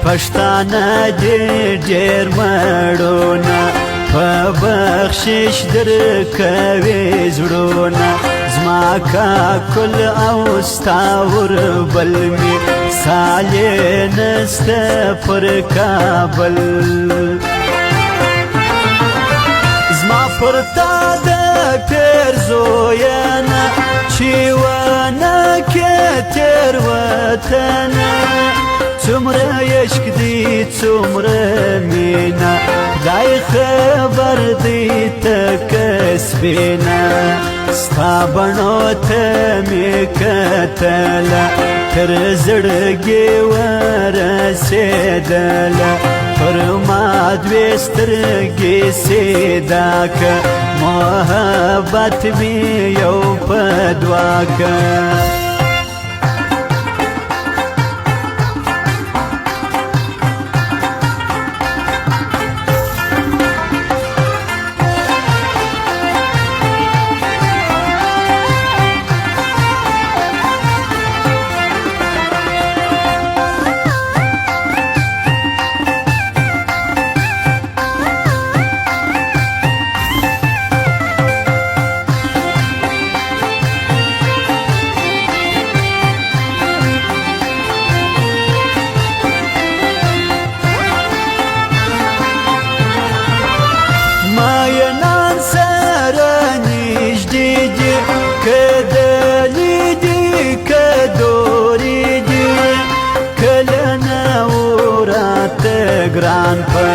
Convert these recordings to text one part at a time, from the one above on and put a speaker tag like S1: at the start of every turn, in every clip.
S1: پښتانه ډېر مړونه په بخشش درکوي زړونه زما کاکل او ستا وربل مې سالې نسته پر کابل زما پر تا د پیر زویانه چې ونه کې تېروتنه څومره عشق دی څومره مینه خدای خبر دی تکه سپینه ستا بڼو ته مې کتله تر زړګي ورسېدله پر ما دوې سترګې سیدا که محبت مې یو په دوه که گران په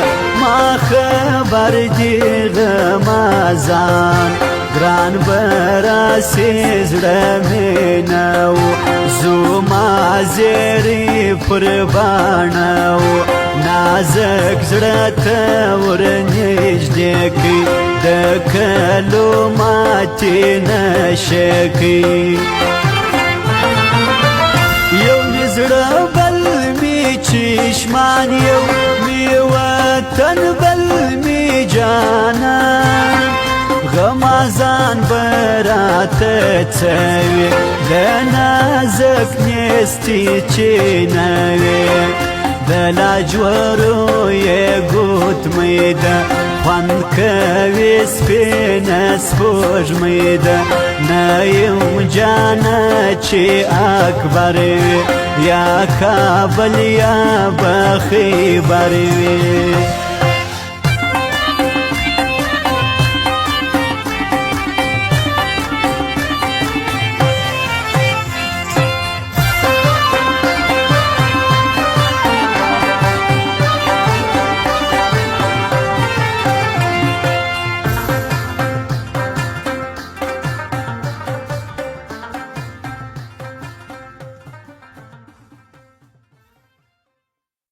S1: ما خبر دی غمازان گران براسي زړه مې نو زما زیری پر باڼو نازک زړه ته ورنږدې کړي د کلو ماتې نشي کړي یو مې زړه بل مې چشمان یو وطن بل می جانان غمازان براته څوي د نازک نستي چې نوي د لاجورو یې ګوت مې ده خوند کوي سپینه سپوږمۍ ده نه یم جانه چې اکبر وي یا کابل یا به خیبر وي